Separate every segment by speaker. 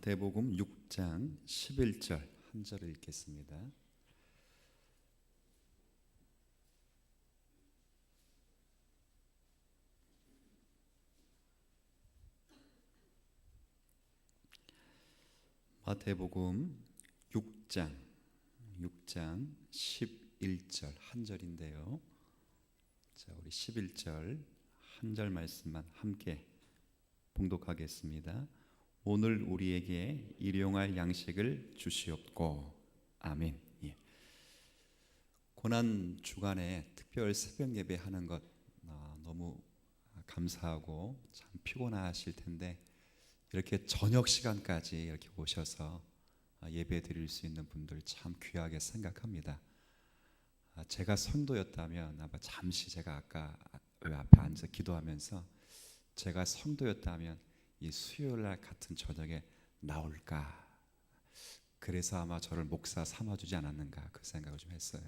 Speaker 1: 마태복음 6장 11절 한 절을 읽겠습니다. 마태복음 6장 11절 한 절인데요. 자, 우리 11절 한 절 말씀만 함께 봉독하겠습니다. 오늘 우리에게 일용할 양식을 주시옵고. 아멘. 예. 고난 주간에 특별 새벽 예배 하는 것 너무 감사하고 참 피곤하실 텐데 이렇게 저녁 시간까지 이렇게 오셔서 예배 드릴 수 있는 분들 참 귀하게 생각합니다. 제가 성도였다면 아마 잠시 제가 아까 앞에 앉아 기도하면서 제가 성도였다면 이 수요일날 같은 저녁에 나올까, 그래서 아마 저를 목사 삼아주지 않았는가 그 생각을 좀 했어요.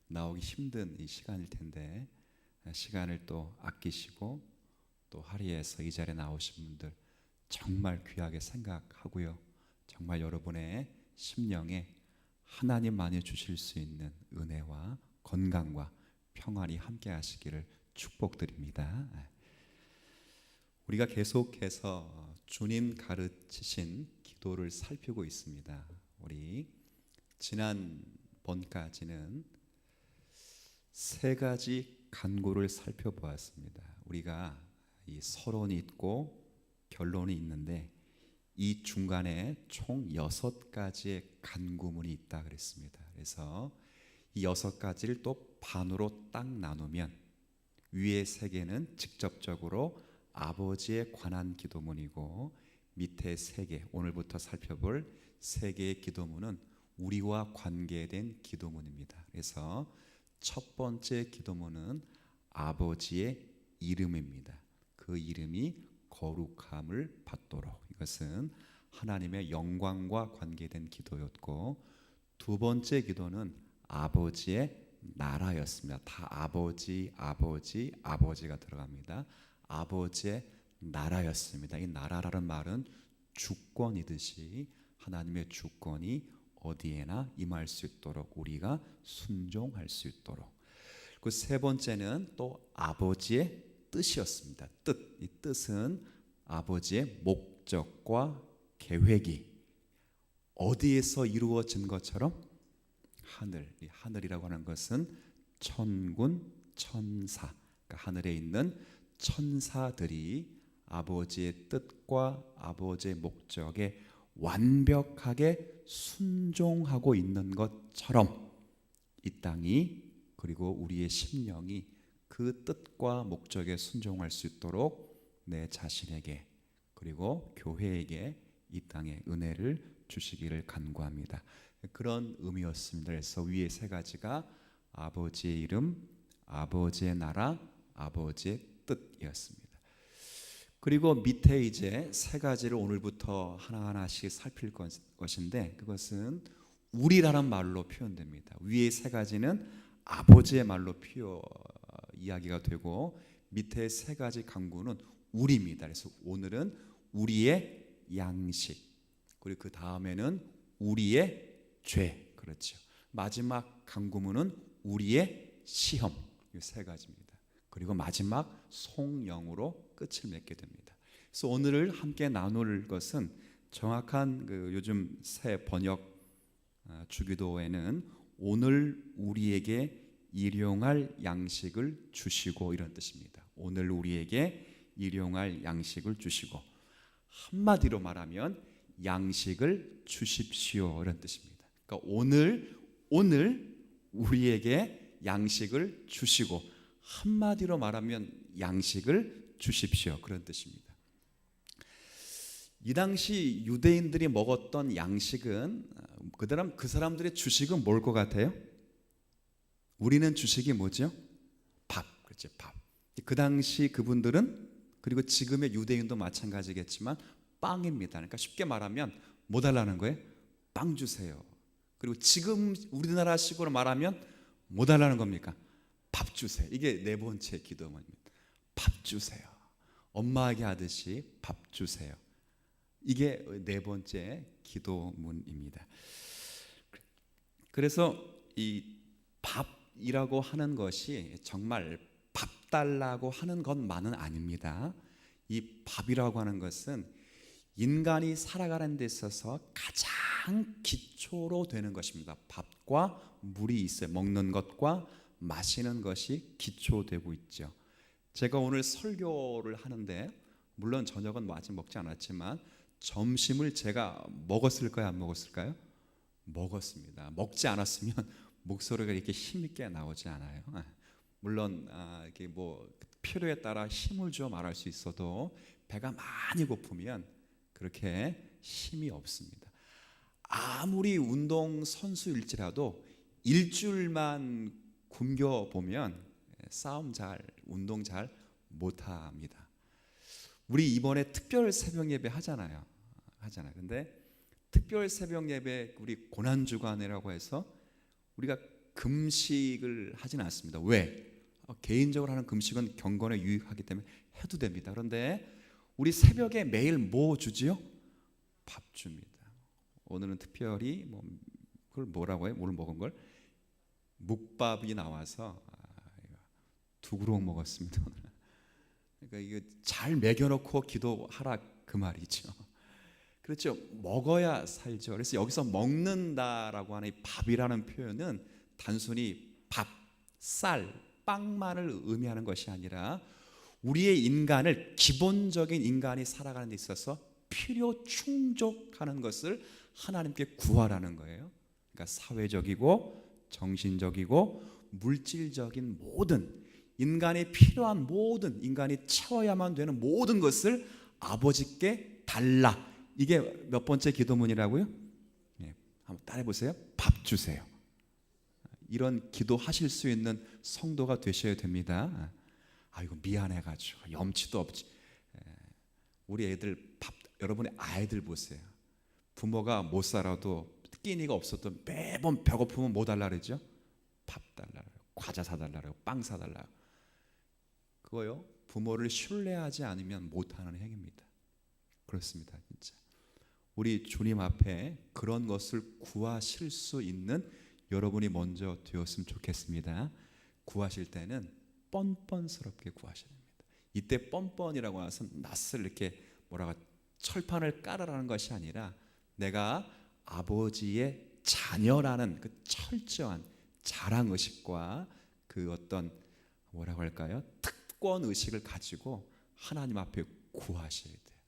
Speaker 1: 나오기 힘든 이 시간일 텐데 시간을 또 아끼시고 또 할애해서 이 자리에 나오신 분들 정말 귀하게 생각하고요. 정말 여러분의 심령에 하나님만이 주실 수 있는 은혜와 건강과 평안이 함께 하시기를 축복드립니다. 우리가 계속해서 주님 가르치신 기도를 살피고 있습니다. 우리 지난번까지는 세 가지 간구를 살펴보았습니다. 우리가 이 서론이 있고 결론이 있는데 이 중간에 총 6가지의 간구문이 있다 그랬습니다. 그래서 이 6가지를 또 반으로 딱 나누면 위에 3개는 직접적으로 아버지에 관한 기도문이고 밑에 3개, 오늘부터 살펴볼 3개의 기도문은 우리와 관계된 기도문입니다. 그래서 첫 번째 기도문은 아버지의 이름입니다. 그 이름이 거룩함을 받도록, 이것은 하나님의 영광과 관계된 기도였고, 두 번째 기도는 아버지의 나라였습니다. 다 아버지가 들어갑니다. 아버지의 나라였습니다. 이 나라라는 말은 주권이듯이 하나님의 주권이 어디에나 임할 수 있도록 우리가 순종할 수 있도록. 그 세 번째는 또 아버지의 뜻이었습니다. 이 뜻은 아버지의 목적과 계획이 어디에서 이루어진 것처럼 이 하늘이라고 하는 것은 천군 천사, 그러니까 하늘에 있는 천사들이 아버지의 뜻과 아버지의 목적에 완벽하게 순종하고 있는 것처럼 이 땅이, 그리고 우리의 심령이 그 뜻과 목적에 순종할 수 있도록 내 자신에게 그리고 교회에게 이 땅에 은혜를 주시기를 간구합니다. 그런 의미였습니다. 그래서 위에 3가지가 아버지의 이름, 아버지의 나라, 아버지의 뜻이었습니다. 그리고 밑에 이제 3가지를 오늘부터 하나하나씩 살필 것인데 그것은 우리라는 말로 표현됩니다. 위에 3가지는 아버지의 말로 이야기가 되고 밑에 3가지 간구는 우리입니다. 그래서 오늘은 우리의 양식, 그리고 그 다음에는 우리의 죄, 그렇죠. 마지막 간구문은 우리의 시험, 이 3가지입니다. 그리고 마지막 송영으로 끝을 맺게 됩니다. 그래서 오늘을 함께 나눌 것은 정확한 요즘 새 번역 주기도에는 오늘 우리에게 일용할 양식을 주시고, 이런 뜻입니다. 오늘 우리에게 일용할 양식을 주시고, 한마디로 말하면 양식을 주십시오, 이런 뜻입니다. 그러니까 오늘 우리에게 양식을 주시고, 한마디로 말하면 양식을 주십시오, 그런 뜻입니다. 이 당시 유대인들이 먹었던 양식은 그 사람들의 주식은 뭘 것 같아요? 우리는 주식이 뭐죠? 밥, 그렇죠, 밥. 그 당시 그분들은, 그리고 지금의 유대인도 마찬가지겠지만 빵입니다. 그러니까 쉽게 말하면 뭐 달라는 거예요? 빵 주세요. 그리고 지금 우리나라식으로 말하면 뭐 달라는 겁니까? 밥 주세요. 이게 4번째 기도문입니다. 밥 주세요. 엄마에게 하듯이 밥 주세요. 이게 네 번째 기도문입니다. 그래서 이 밥이라고 하는 것이 정말 밥 달라고 하는 것만은 아닙니다. 이 밥이라고 하는 것은 인간이 살아가는 데 있어서 가장 기초로 되는 것입니다. 밥과 물이 있어요. 먹는 것과 마시는 것이 기초되고 있죠. 제가 오늘 설교를 하는데 물론 저녁은 아직 먹지 않았지만 점심을 제가 먹었을까요? 안 먹었을까요? 먹었습니다. 먹지 않았으면 목소리가 이렇게 힘있게 나오지 않아요. 물론 이렇게 뭐 필요에 따라 힘을 줘 말할 수 있어도 배가 많이 고프면 그렇게 힘이 없습니다. 아무리 운동 선수일지라도 일주일만 굶겨 보면 운동 잘 못합니다. 우리 이번에 특별 새벽 예배 하잖아요. 근데 특별 새벽 예배 우리 고난 주간이라고 해서 우리가 금식을 하지는 않습니다. 왜? 개인적으로 하는 금식은 경건에 유익하기 때문에 해도 됩니다. 그런데 우리 새벽에 매일 뭐 주지요? 밥 줍니다. 오늘은 특별히 그걸 뭐라고 해요? 오늘 먹은 걸 묵밥이 나와서 2그릇 먹었습니다. 그러니까 이거 잘 먹여놓고 기도하라 그 말이죠. 그렇죠. 먹어야 살죠. 그래서 여기서 먹는다라고 하는 이 밥이라는 표현은 단순히 밥, 쌀, 빵만을 의미하는 것이 아니라 우리의 인간을 기본적인 인간이 살아가는 데 있어서 필요 충족하는 것을 하나님께 구하라는 거예요. 그러니까 사회적이고 정신적이고 물질적인 모든 인간이 필요한 모든 인간이 채워야만 되는 모든 것을 아버지께 달라. 이게 몇 번째 기도문이라고요? 네, 한번 따라해 보세요. 밥 주세요. 이런 기도하실 수 있는 성도가 되셔야 됩니다. 이거 미안해가지고 염치도 없지. 우리 애들 여러분의 아이들 보세요. 부모가 못 살아도 끼니가 없어도 매번 배고프면 뭐 달라 그러죠? 밥 달라, 과자 사달라고, 빵 사달라고. 그거요. 부모를 신뢰하지 않으면 못하는 행위입니다. 그렇습니다, 진짜. 우리 주님 앞에 그런 것을 구하실 수 있는 여러분이 먼저 되었으면 좋겠습니다. 구하실 때는 뻔뻔스럽게 구하셔야 됩니다. 이때 뻔뻔이라고 해서 낯을 이렇게 철판을 깔아라는 것이 아니라 내가 아버지의 자녀라는 그 철저한 자랑의식과 그 어떤 뭐라고 할까요? 특권의식을 가지고 하나님 앞에 구하셔야 돼요.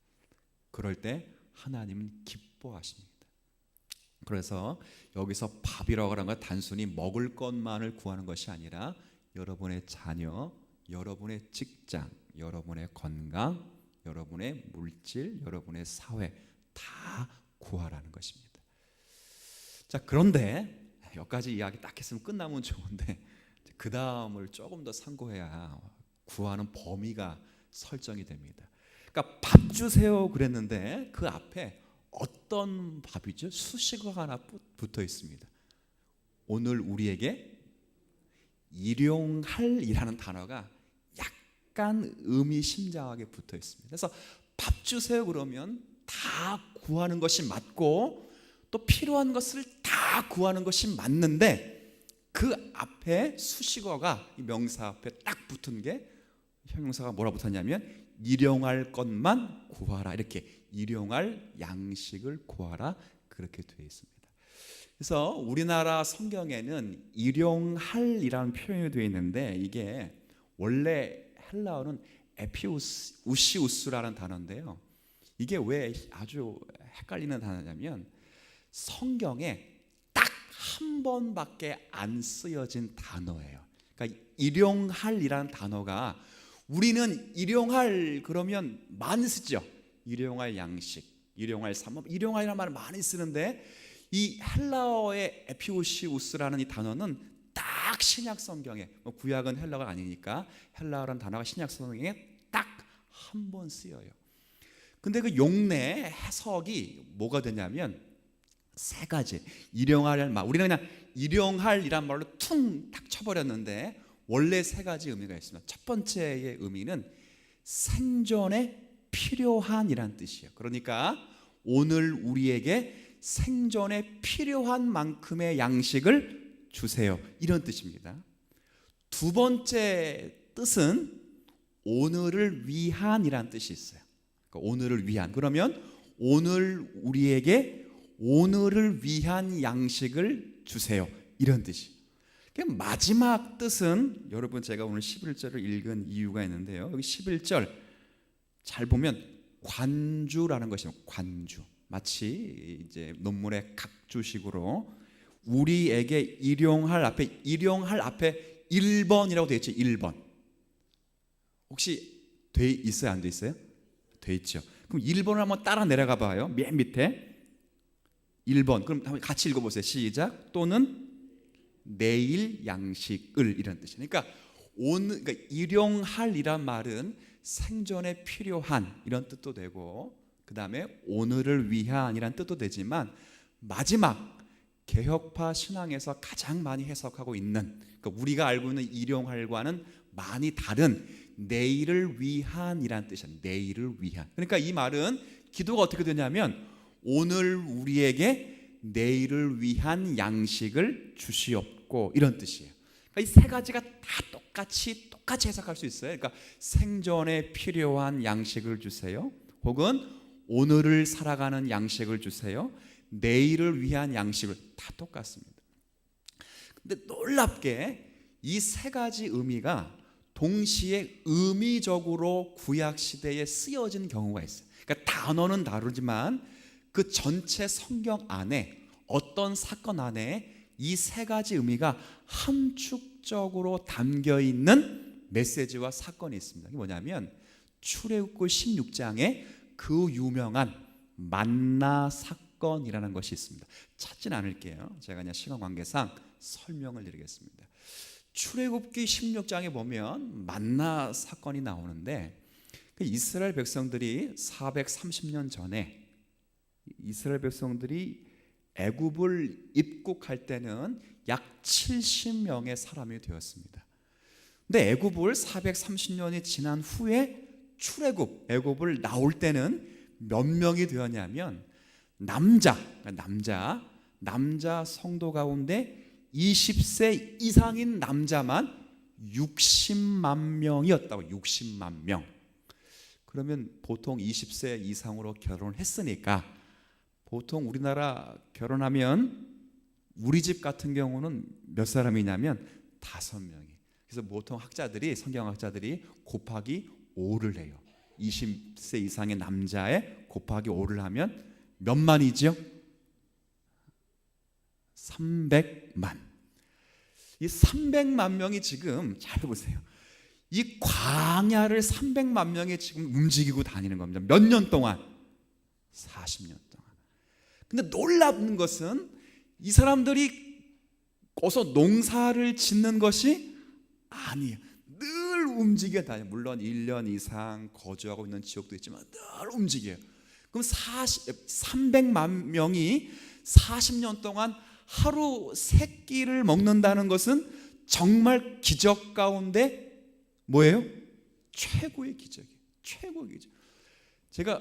Speaker 1: 그럴 때 하나님은 기뻐하십니다. 그래서 여기서 밥이라고 하는 건 단순히 먹을 것만을 구하는 것이 아니라 여러분의 자녀, 여러분의 직장, 여러분의 건강, 여러분의 물질, 여러분의 사회 다 구하라는 것입니다. 자, 그런데 여기까지 이야기 딱 했으면 끝나면 좋은데 그 다음을 조금 더 상고해야 구하는 범위가 설정이 됩니다. 그러니까 밥 주세요 그랬는데 그 앞에 어떤 밥이죠? 수식어가 하나 붙어 있습니다. 오늘 우리에게 일용할이라는 단어가 약간 의미심장하게 붙어 있습니다. 그래서 밥 주세요 그러면 다 구하는 것이 맞고 또 필요한 것을 다 구하는 것이 맞는데 그 앞에 수식어가 이 명사 앞에 딱 붙은 게 형용사가 뭐라 붙었냐면 일용할 것만 구하라. 이렇게 일용할 양식을 구하라. 그렇게 되어 있습니다. 그래서 우리나라 성경에는 일용할이라는 표현이 되어 있는데 이게 원래 헬라어는 에피우시우스라는 단어인데요. 이게 왜 아주 헷갈리는 단어냐면 성경에 딱 한 번밖에 안 쓰여진 단어예요. 그러니까 일용할이라는 단어가 우리는 일용할 그러면 많이 쓰죠. 일용할 양식, 일용할 삼업, 일용할이라는 말을 많이 쓰는데 이 헬라어의 에피우시우스라는 이 단어는 딱 신약 성경에 구약은 헬라어가 아니니까 헬라어라는 단어가 신약 성경에 딱 한 번 쓰여요. 근데 그 용례 해석이 뭐가 되냐면 세 가지. 일용할 말 우리는 그냥 일용할이란 말로 퉁 딱 쳐버렸는데 원래 세 가지 의미가 있습니다. 첫 번째의 의미는 생존에 필요한이란 뜻이에요. 그러니까 오늘 우리에게 생존에 필요한 만큼의 양식을 주세요. 이런 뜻입니다. 두 번째 뜻은 오늘을 위한이란 뜻이 있어요. 그러니까 오늘을 위한. 그러면 오늘 우리에게 오늘을 위한 양식을 주세요. 이런 뜻이. 마지막 뜻은 여러분 제가 오늘 11절을 읽은 이유가 있는데요. 여기 11절 잘 보면 관주라는 것이에요. 관주. 마치 이제 논문의 각주식으로 우리에게 일용할 앞에 1번이라고 되어 있죠. 1번. 혹시 돼 있어요? 안 돼 있어요? 돼 있죠. 그럼 1번을 한번 따라 내려가 봐요. 맨 밑에 1번. 그럼 한번 같이 읽어보세요. 시작. 또는 내일 양식을, 이런 뜻이에요. 그러니까 오늘, 그러니까 일용할이란 말은 생존에 필요한 이런 뜻도 되고, 그 다음에 오늘을 위한이란 뜻도 되지만, 마지막 개혁파 신앙에서 가장 많이 해석하고 있는, 그러니까 우리가 알고 있는 일용할과는 많이 다른 내일을 위한이란 뜻이에요. 내일을 위한. 그러니까 이 말은 기도가 어떻게 되냐면 오늘 우리에게 내일을 위한 양식을 주시옵고, 이런 뜻이에요. 그러니까 이 세 가지가 다 똑같이 해석할 수 있어요. 그러니까 생존에 필요한 양식을 주세요. 혹은 오늘을 살아가는 양식을 주세요. 내일을 위한 양식을, 다 똑같습니다. 근데 놀랍게 이 세 가지 의미가 동시에 의미적으로 구약 시대에 쓰여진 경우가 있어요. 그러니까 단어는 다르지만 그 전체 성경 안에 어떤 사건 안에 이 세 가지 의미가 함축적으로 담겨 있는 메시지와 사건이 있습니다. 이게 뭐냐면 출애굽기 16장에 그 유명한 만나 사건이라는 것이 있습니다. 찾지는 않을게요. 제가 그냥 시간 관계상 설명을 드리겠습니다. 출애굽기 16장에 보면 만나 사건이 나오는데, 이스라엘 백성들이 430년 전에 이스라엘 백성들이 애굽을 입국할 때는 약 70명의 사람이 되었습니다. 근데 애굽을 430년이 지난 후에 애굽을 나올 때는 몇 명이 되었냐면 남자 성도 가운데 20세 이상인 남자만 60만 명이었다고. 60만 명. 그러면 보통 20세 이상으로 결혼을 했으니까 보통 우리나라 결혼하면 우리 집 같은 경우는 몇 사람이냐면 5명이. 그래서 보통 성경학자들이 곱하기 5를 해요. 20세 이상의 남자에 곱하기 5를 하면 몇 만이죠? 300만. 이 300만 명이 지금 잘 보세요. 이 광야를 300만 명이 지금 움직이고 다니는 겁니다. 몇 년 동안? 40년 동안. 근데 놀라운 것은 이 사람들이 어서 농사를 짓는 것이 아니에요. 늘 움직여 다녀요. 물론 1년 이상 거주하고 있는 지역도 있지만 늘 움직여요. 그럼 300만 명이 40년 동안 하루 3끼를 먹는다는 것은 정말 기적 가운데 뭐예요? 최고의 기적이에요. 최고의 기적. 제가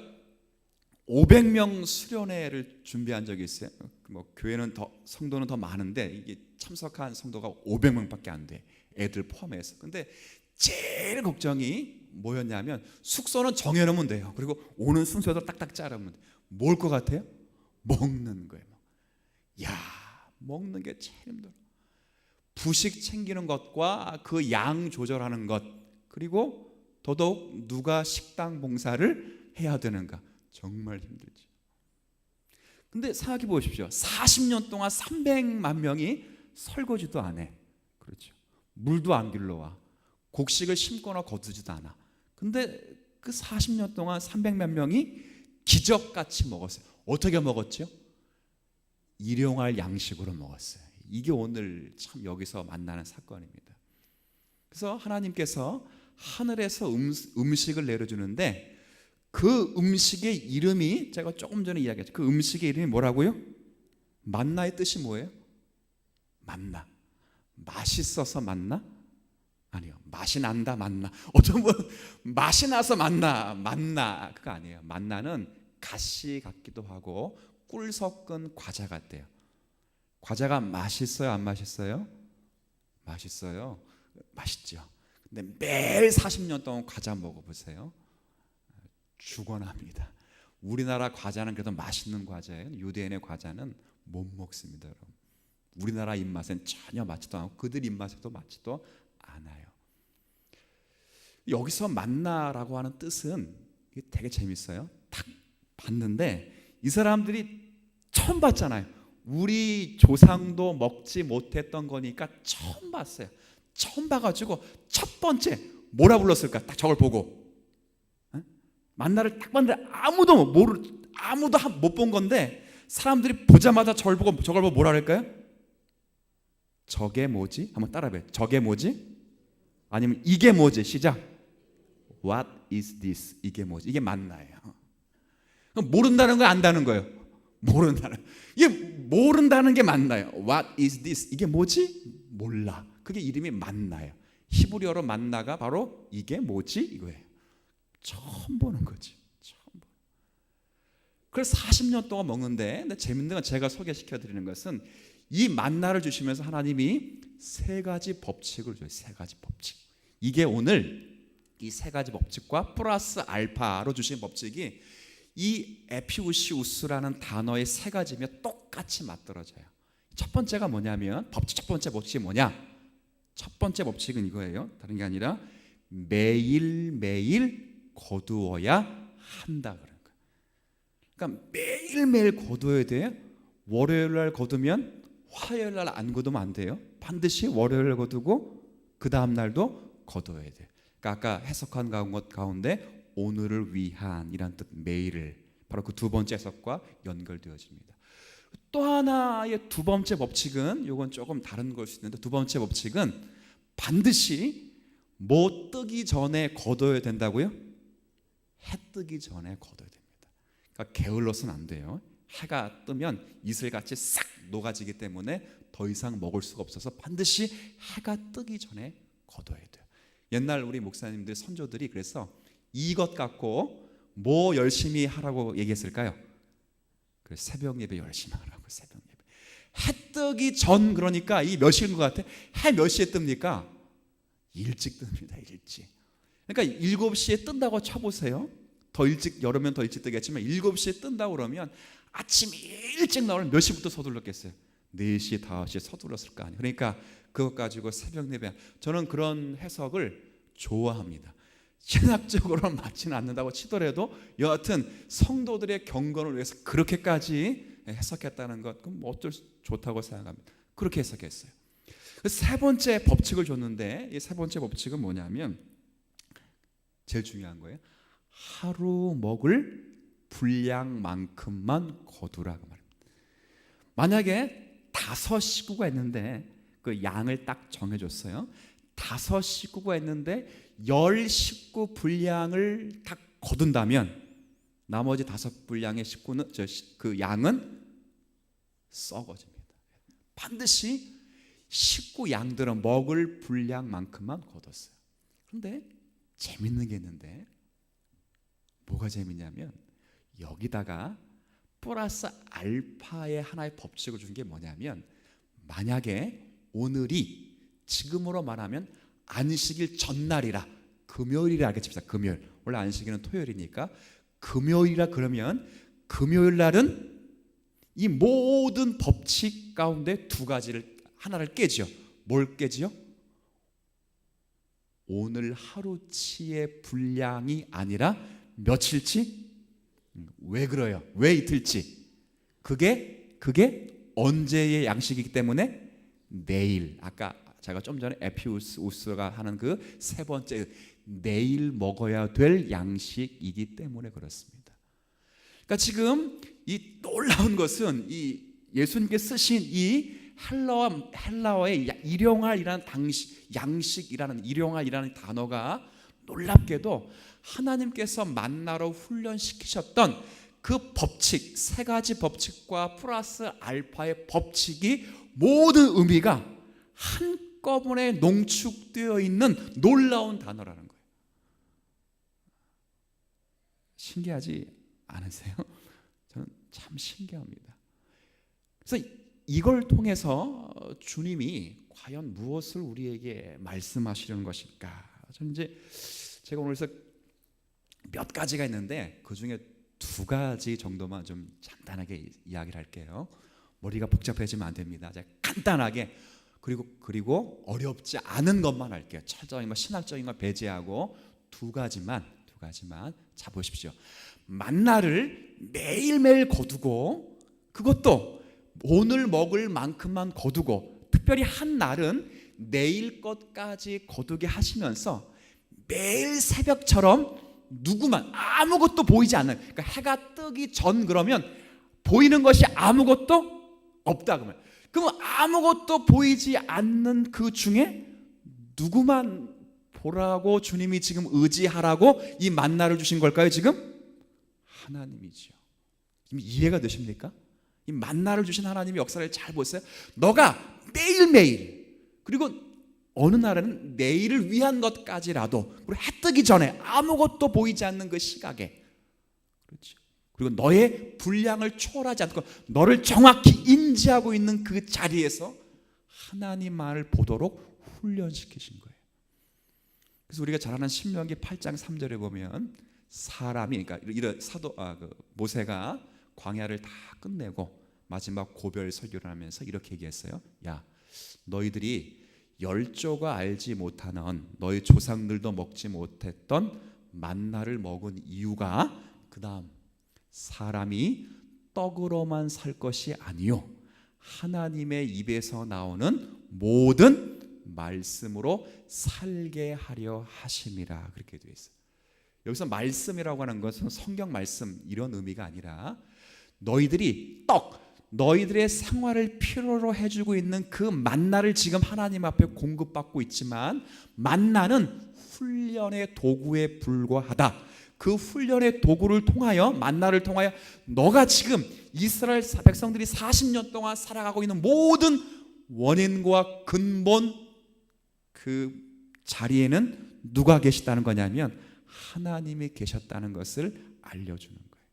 Speaker 1: 500명 수련회를 준비한 적이 있어요. 교회는 성도는 더 많은데 이게 참석한 성도가 500명밖에 안 돼. 애들 포함해서. 근데 제일 걱정이 뭐였냐면 숙소는 정해놓으면 돼요. 그리고 오는 순서도 딱딱 자르면 돼. 뭘 것 같아요? 먹는 거예요. 먹는 게 제일 힘들어. 부식 챙기는 것과 그 양 조절하는 것, 그리고 더더욱 누가 식당 봉사를 해야 되는가, 정말 힘들죠. 근데 생각해 보십시오. 40년 동안 300만 명이 설거지도 안 해. 그렇죠. 물도 안 길러와. 곡식을 심거나 거두지도 않아. 근데 그 40년 동안 300만 명이 기적같이 먹었어요. 어떻게 먹었죠? 일용할 양식으로 먹었어요. 이게 오늘 참 여기서 만나는 사건입니다. 그래서 하나님께서 하늘에서 음식을 내려주는데 그 음식의 이름이 제가 조금 전에 이야기했죠. 그 음식의 이름이 뭐라고요? 만나의 뜻이 뭐예요? 만나. 맛있어서 만나? 아니요. 맛이 난다 만나. 어떤 분 맛이 나서 만나 그거 아니에요. 만나는 가시 같기도 하고 꿀 섞은 과자 같대요. 과자가 맛있어요, 안 맛있어요? 맛있어요. 맛있죠. 근데 매일 40년 동안 과자 먹어보세요. 죽어납니다. 우리나라 과자는 그래도 맛있는 과자예요. 유대인의 과자는 못 먹습니다, 여러분. 우리나라 입맛엔 전혀 맞지도 않고 그들 입맛에도 맞지도 않아요. 여기서 만나라고 하는 뜻은 되게 재밌어요. 딱 봤는데 이 사람들이 처음 봤잖아요. 우리 조상도 먹지 못했던 거니까 처음 봤어요. 처음 봐가지고 첫 번째 뭐라 불렀을까? 딱 저걸 보고 만나를 딱 봤는데 아무도 못 본 건데 사람들이 보자마자 저걸 보고 뭐라 그럴까요? 저게 뭐지? 한번 따라해봐요. 저게 뭐지? 아니면 이게 뭐지? 시작. What is this? 이게 뭐지? 이게 만나예요. 모른다는 거 안다는 거예요. 모른다는 게 만나요. What is this? 이게 뭐지? 몰라. 그게 이름이 만나예요. 히브리어로 만나가 바로 이게 뭐지? 이거예요. 처음 보는 거지. 그래서 40년 동안 먹는데, 근데 재밌는 건 제가 소개시켜 드리는 것은 이 만나를 주시면서 하나님이 세 가지 법칙을 줘요. 세 가지 법칙. 이게 오늘 이 세 가지 법칙과 플러스 알파로 주신 법칙이 이 에피우시우스라는 단어의 세 가지면 똑같이 맞들어져요. 첫 번째가 뭐냐면 첫 번째 법칙이 뭐냐? 첫 번째 법칙은 이거예요. 다른 게 아니라 매일매일 거두어야 한다 그런 거예요. 그러니까 매일매일 거두어야 돼요. 월요일 날 거두면 화요일 날 안 거두면 안 돼요. 반드시 월요일 날 거두고 그 다음 날도 거두어야 돼요. 그러니까 아까 해석한 것 가운데 오늘을 위한이란 뜻 매일을 바로 그 두 번째 해석과 연결되어집니다. 또 하나의 두 번째 법칙은 이건 조금 다른 걸 수 있는데 두 번째 법칙은 반드시 뭐 뜨기 전에 거둬야 된다고요? 해 뜨기 전에 거둬야 됩니다. 그러니까 게을러서는 안 돼요. 해가 뜨면 이슬같이 싹 녹아지기 때문에 더 이상 먹을 수가 없어서 반드시 해가 뜨기 전에 거둬야 돼요. 옛날 우리 목사님들 선조들이 그래서 이것 갖고 뭐 열심히 하라고 얘기했을까요? 그 새벽 예배 열심히 하라고. 새벽 예배. 해 뜨기 전, 그러니까 이 몇 시인 것 같아? 해 몇 시에 뜹니까? 일찍 뜹니다. 일찍. 그러니까 7시에 뜬다고 쳐보세요. 더 일찍, 여름엔 더 일찍 뜨겠지만 7시에 뜬다고 그러면 아침 일찍 나오면 몇 시부터 서둘렀겠어요? 4시, 5시에 서둘렀을 거 아니에요. 그러니까 그것 가지고 새벽 예배, 저는 그런 해석을 좋아합니다. 신학적으로는 맞지는 않는다고 치더라도 여하튼 성도들의 경건을 위해서 그렇게까지 해석했다는 것, 그럼 어쩔 수 좋다고 생각합니다. 그렇게 해석했어요. 세 번째 법칙을 줬는데 이 세 번째 법칙은 뭐냐면 제일 중요한 거예요. 하루 먹을 분량만큼만 거두라고 말합니다. 만약에 5 식구가 있는데 그 양을 딱 정해줬어요. 5 식구가 있는데 10 식구 분량을 딱 거둔다면 나머지 5 분량의 식구는 그 양은 썩어집니다. 반드시 식구 양들은 먹을 분량만큼만 거뒀어요. 그런데 재밌는 게 있는데 뭐가 재밌냐면 여기다가 플러스 알파의 하나의 법칙을 준 게 뭐냐면 만약에 오늘이 지금으로 말하면 안식일 전날이라 금요일이라 알겠습니다. 금요일. 원래 안식일은 토요일이니까 금요일이라 그러면 금요일 날은 이 모든 법칙 가운데 하나를 깨지요. 뭘 깨지요? 오늘 하루치의 분량이 아니라 며칠치? 왜 그래요? 왜 이틀치? 그게 언제의 양식이기 때문에 내일, 아까 제가 좀 전에 에피우스가 하는 그 세 번째 내일 먹어야 될 양식이기 때문에 그렇습니다. 그러니까 지금 이 놀라운 것은 이 예수님께 쓰신 이 헬라어의 일용할이라는 양식이라는 일용할이라는 단어가 놀랍게도 하나님께서 만나로 훈련시키셨던 그 법칙, 세 가지 법칙과 플러스 알파의 법칙이 모든 의미가 한꺼번에 농축되어 있는 놀라운 단어라는 거예요. 신기하지? 않으세요? 저는 참 신기합니다. 그래서 이걸 통해서 주님이 과연 무엇을 우리에게 말씀하시려는 것일까? 저는 이제 제가 오늘서 몇 가지가 있는데 그 중에 두 가지 정도만 좀 간단하게 이야기를 할게요. 머리가 복잡해지면 안 됩니다. 제가 간단하게 그리고 어렵지 않은 것만 할게요. 철저히 신학적인 거 배제하고 두 가지만 자 보십시오. 만나를 매일매일 거두고 그것도 오늘 먹을 만큼만 거두고 특별히 한 날은 내일 것까지 거두게 하시면서 매일 새벽처럼 누구만 아무것도 보이지 않는, 그러니까 해가 뜨기 전 그러면 보이는 것이 아무것도 없다 그러면 아무것도 보이지 않는 그 중에 누구만 보라고 주님이 지금 의지하라고 이 만나를 주신 걸까요? 지금 하나님이지요. 이해가 되십니까? 이 만나를 주신 하나님의 역사를 잘 보세요. 너가 매일매일 그리고 어느 날에는 내일을 위한 것까지라도 그리고 해 뜨기 전에 아무것도 보이지 않는 그 시각에 그렇죠. 그리고 너의 분량을 초월하지 않고 너를 정확히 인지하고 있는 그 자리에서 하나님만을 보도록 훈련시키신 거예요. 그래서 우리가 잘 아는 신명기 8장 3절에 보면 사람이 그러니까 이런 모세가 광야를 다 끝내고 마지막 고별 설교를 하면서 이렇게 얘기했어요. 야, 너희들이 열조가 알지 못하는 너희 조상들도 먹지 못했던 만나를 먹은 이유가 그다음 사람이 떡으로만 살 것이 아니요 하나님의 입에서 나오는 모든 말씀으로 살게 하려 하심이라 그렇게 되어 있어요. 여기서 말씀이라고 하는 것은 성경 말씀 이런 의미가 아니라 너희들이 너희들의 생활을 필요로 해주고 있는 그 만나를 지금 하나님 앞에 공급받고 있지만 만나는 훈련의 도구에 불과하다. 그 훈련의 도구를 통하여 만나를 통하여 너가 지금 이스라엘 백성들이 40년 동안 살아가고 있는 모든 원인과 근본 그 자리에는 누가 계시다는 거냐면 하나님이 계셨다는 것을 알려주는 거예요.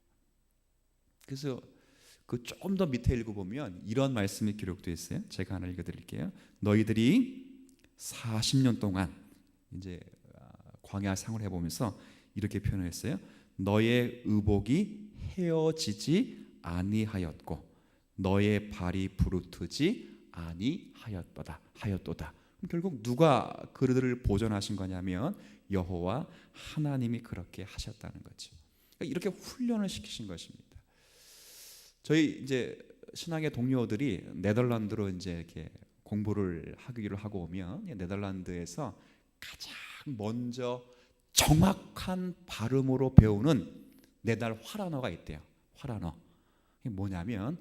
Speaker 1: 그래서 그 조금 더 밑에 읽어보면 이런 말씀이 기록되어 있어요. 제가 하나 읽어드릴게요. 너희들이 40년 동안 이제 광야 생활을 해보면서 이렇게 표현했어요. 너의 의복이 헤어지지 아니하였고 너의 발이 부르트지 아니하였도다. 결국 누가 그들을 보존하신 거냐면 여호와 하나님이 그렇게 하셨다는 거죠. 이렇게 훈련을 시키신 것입니다. 저희 이제 신앙의 동료들이 네덜란드로 이제 이렇게 공부를 하기로 하고 오면 네덜란드에서 가장 먼저 정확한 발음으로 배우는 네달 화란어가 있대요. 화란어. 이게 뭐냐면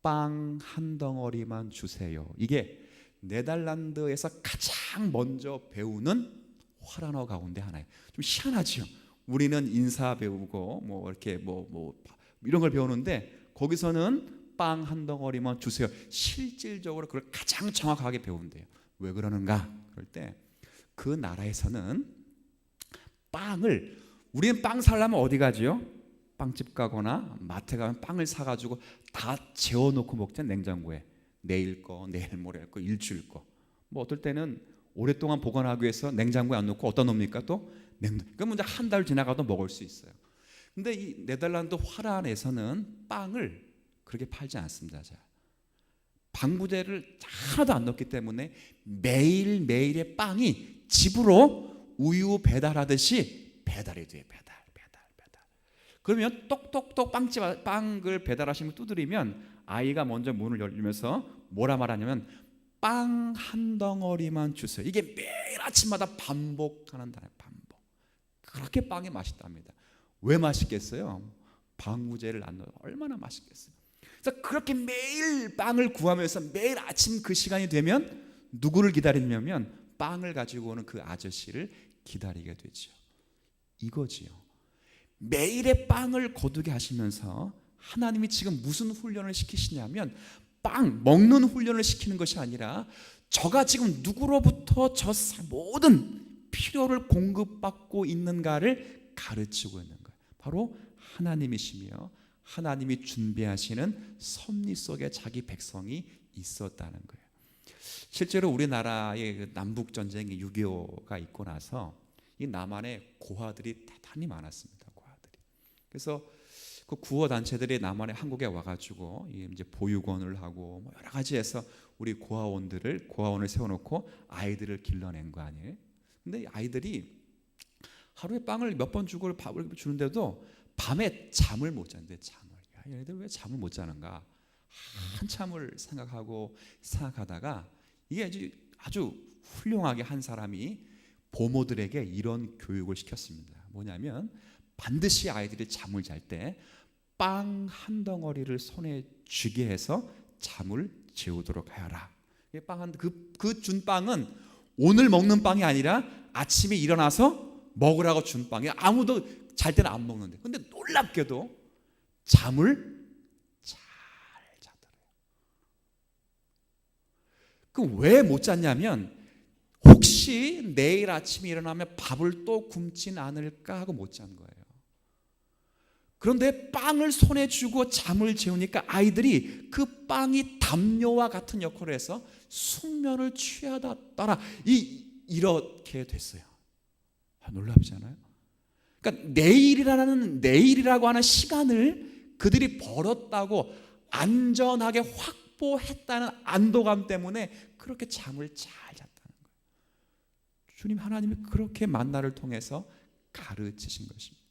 Speaker 1: 빵 한 덩어리만 주세요. 이게 네덜란드에서 가장 먼저 배우는 화란어 가운데 하나예요. 좀 희한하죠. 우리는 인사 배우고 뭐 이렇게 뭐 이런 걸 배우는데 거기서는 빵 한 덩어리만 주세요. 실질적으로 그걸 가장 정확하게 배운대요. 왜 그러는가? 그럴 때 그 나라에서는 빵을 우리는 빵 사려면 어디 가지요? 빵집 가거나 마트 가면 빵을 사가지고 다 재워놓고 먹잖아요. 냉장고에 내일 거, 내일 모레 거, 일주일 거. 뭐 어떨 때는 오랫동안 보관하기 위해서 냉장고에 안 넣고 어디다 놓습니까? 또 그럼 이제 한 달 지나가도 먹을 수 있어요. 근데 이 네덜란드 화란에서는 빵을 그렇게 팔지 않습니다. 자, 방부제를 하나도 안 넣기 때문에 매일매일의 빵이 집으로 우유 배달하듯이 배달이 돼요. 배달. 그러면 똑똑똑 빵을 배달하시면 두드리면 아이가 먼저 문을 열면서 뭐라 말하냐면 빵 한 덩어리만 주세요. 이게 매일 아침마다 반복하는 단어예요. 반복. 그렇게 빵이 맛있답니다. 왜 맛있겠어요? 방부제를 안 넣어서 얼마나 맛있겠어요. 그래서 그렇게 매일 빵을 구하면서 매일 아침 그 시간이 되면 누구를 기다리냐면 빵을 가지고 오는 그 아저씨를 기다리게 되죠. 이거지요. 매일의 빵을 거두게 하시면서 하나님이 지금 무슨 훈련을 시키시냐면 빵 먹는 훈련을 시키는 것이 아니라 저가 지금 누구로부터 저 모든 필요를 공급받고 있는가를 가르치고 있는 거예요. 바로 하나님이시며 하나님이 준비하시는 섭리 속에 자기 백성이 있었다는 거예요. 실제로 우리나라의 남북 전쟁이 6.25가 있고 나서 이 남한에 고아들이 대단히 많았습니다. 고아들이. 그래서 그 구호 단체들이 남한에 한국에 와가지고 이제 보육원을 하고 뭐 여러 가지 해서 우리 고아원을 세워놓고 아이들을 길러낸 거 아니에요? 근데 아이들이 하루에 빵을 몇 번 주고 밥을 주는데도 밤에 잠을 못 자는데 얘네들 왜 잠을 못 자는가? 한참을 생각하다가 이게 아주 훌륭하게 한 사람이 보모들에게 이런 교육을 시켰습니다. 뭐냐면 반드시 아이들이 잠을 잘 때 빵 한 덩어리를 손에 쥐게 해서 잠을 재우도록 하여라. 그 준 빵은 오늘 먹는 빵이 아니라 아침에 일어나서 먹으라고 준 빵이에요. 아무도 잘 때는 안 먹는데. 근데 놀랍게도 잠을 잘 자더래요. 그럼 왜 못 잤냐면 혹시 내일 아침에 일어나면 밥을 또 굶진 않을까 하고 못 잔 거예요. 그런데 빵을 손에 쥐고 잠을 재우니까 아이들이 그 빵이 담요와 같은 역할을 해서 숙면을 취하다 따라 이렇게 됐어요. 놀랍지 않아요? 그러니까 내일이라고 하는 시간을 그들이 벌었다고 안전하게 확보했다는 안도감 때문에 그렇게 잠을 잘 잤다는 거예요. 주님 하나님이 그렇게 만나를 통해서 가르치신 것입니다.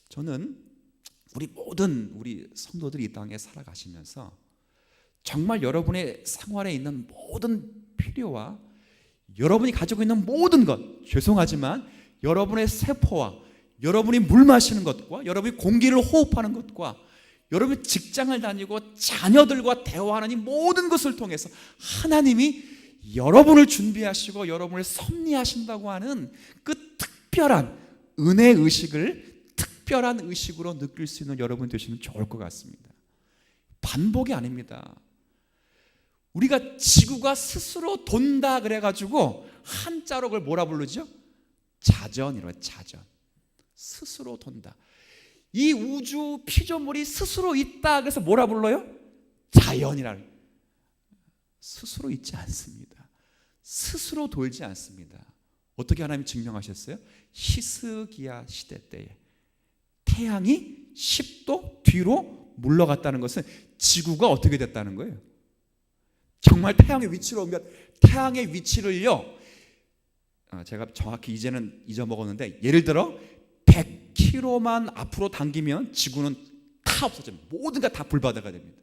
Speaker 1: 저는 우리 성도들이 이 땅에 살아가시면서 정말 여러분의 생활에 있는 모든 필요와 여러분이 가지고 있는 모든 것, 죄송하지만 여러분의 세포와 여러분이 물 마시는 것과 여러분이 공기를 호흡하는 것과 여러분이 직장을 다니고 자녀들과 대화하는 이 모든 것을 통해서 하나님이 여러분을 준비하시고 여러분을 섭리하신다고 하는 그 특별한 특별한 의식으로 느낄 수 있는 여러분 되시면 좋을 것 같습니다. 반복이 아닙니다. 우리가 지구가 스스로 돈다 그래가지고 한자로 그걸 뭐라 부르죠? 자전이라고. 자전. 스스로 돈다. 이 우주 피조물이 스스로 있다 그래서 뭐라 불러요? 자연이라는. 스스로 있지 않습니다. 스스로 돌지 않습니다. 어떻게 하나님이 증명하셨어요? 히스기야 시대 때에 태양이 10도 뒤로 물러갔다는 것은 지구가 어떻게 됐다는 거예요? 정말 태양의 위치로 오면 태양의 위치를요, 제가 정확히 이제는 잊어먹었는데 예를 들어 100km만 앞으로 당기면 지구는 다 없어집니다. 모든 게 다 불바다가 됩니다.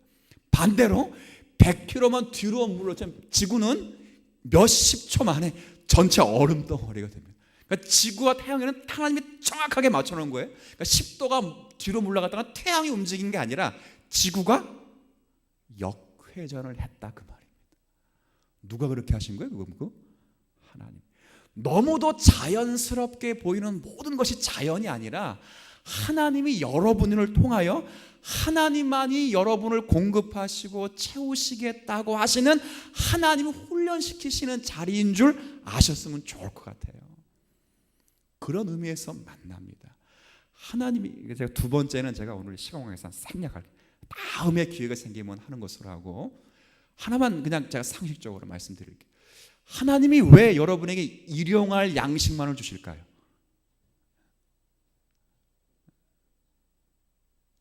Speaker 1: 반대로 100km만 뒤로 물러지면 지구는 몇십 초 만에 전체 얼음 덩어리가 됩니다. 그러니까 지구와 태양에는 하나님이 정확하게 맞춰놓은 거예요. 그러니까 10도가 뒤로 물러갔다가 태양이 움직인 게 아니라 지구가 역회전을 했다 그 말입니다. 누가 그렇게 하신 거예요? 그거? 하나님. 너무도 자연스럽게 보이는 모든 것이 자연이 아니라 하나님이 여러분을 통하여 하나님만이 여러분을 공급하시고 채우시겠다고 하시는 하나님을 훈련시키시는 자리인 줄 아셨으면 좋을 것 같아요. 그런 의미에서 만납니다. 하나님이, 제가 두 번째는 제가 오늘 시간관계상 생략할, 다음에 기회가 생기면 하는 것으로 하고 하나만 그냥 제가 상식적으로 말씀드릴게요. 하나님이 왜 여러분에게 일용할 양식만을 주실까요?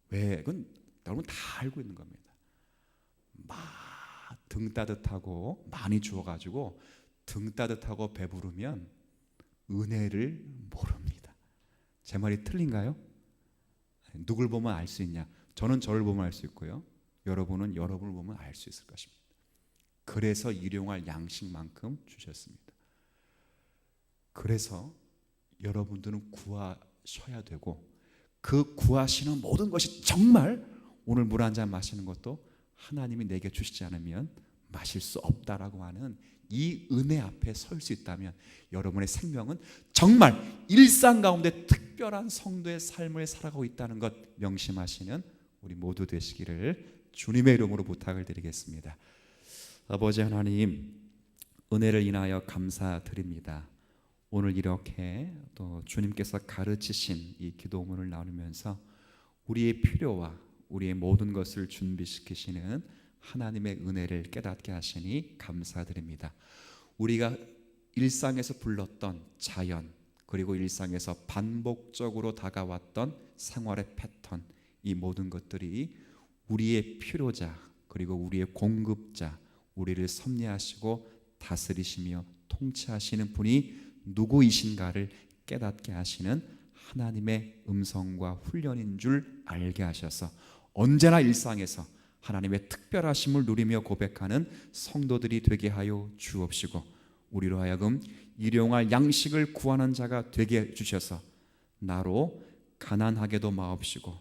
Speaker 1: 왜? 그건 여러분 다 알고 있는 겁니다. 등 따뜻하고 많이 주어가지고 등 따뜻하고 배부르면 은혜를 모릅니다. 제 말이 틀린가요? 누굴 보면 알 수 있냐? 저는 저를 보면 알 수 있고요. 여러분은 여러분을 보면 알 수 있을 것입니다. 그래서 일용할 양식만큼 주셨습니다. 그래서 여러분들은 구하셔야 되고 그 구하시는 모든 것이 정말 오늘 물 한 잔 마시는 것도 하나님이 내게 주시지 않으면 마실 수 없다라고 하는 이 은혜 앞에 설 수 있다면 여러분의 생명은 정말 일상 가운데 특별한 성도의 삶을 살아가고 있다는 것 명심하시는 우리 모두 되시기를 주님의 이름으로 부탁을 드리겠습니다. 아버지 하나님, 은혜를 인하여 감사드립니다. 오늘 이렇게 또 주님께서 가르치신 이 기도문을 나누면서 우리의 필요와 우리의 모든 것을 준비시키시는 하나님의 은혜를 깨닫게 하시니 감사드립니다. 우리가 일상에서 불렀던 자연, 그리고 일상에서 반복적으로 다가왔던 생활의 패턴, 이 모든 것들이 우리의 필요자, 그리고 우리의 공급자, 우리를 섭리하시고 다스리시며 통치하시는 분이 누구이신가를 깨닫게 하시는 하나님의 음성과 훈련인 줄 알게 하셔서 언제나 일상에서 하나님의 특별하심을 누리며 고백하는 성도들이 되게 하여 주옵시고, 우리로 하여금 일용할 양식을 구하는 자가 되게 해 주셔서 나로 가난하게도 마옵시고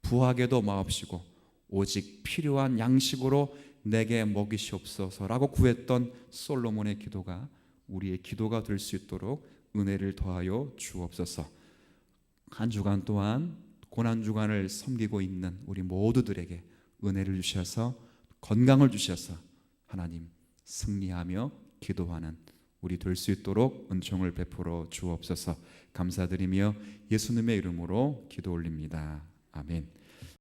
Speaker 1: 부하게도 마옵시고 오직 필요한 양식으로 내게 먹이시옵소서라고 구했던 솔로몬의 기도가 우리의 기도가 될 수 있도록 은혜를 더하여 주옵소서. 한 주간 동안 고난주간을 섬기고 있는 우리 모두들에게 은혜를 주셔서 건강을 주셔서 하나님 승리하며 기도하는 우리 될 수 있도록 은총을 베풀어 주옵소서. 감사드리며 예수님의 이름으로 기도 올립니다. 아멘.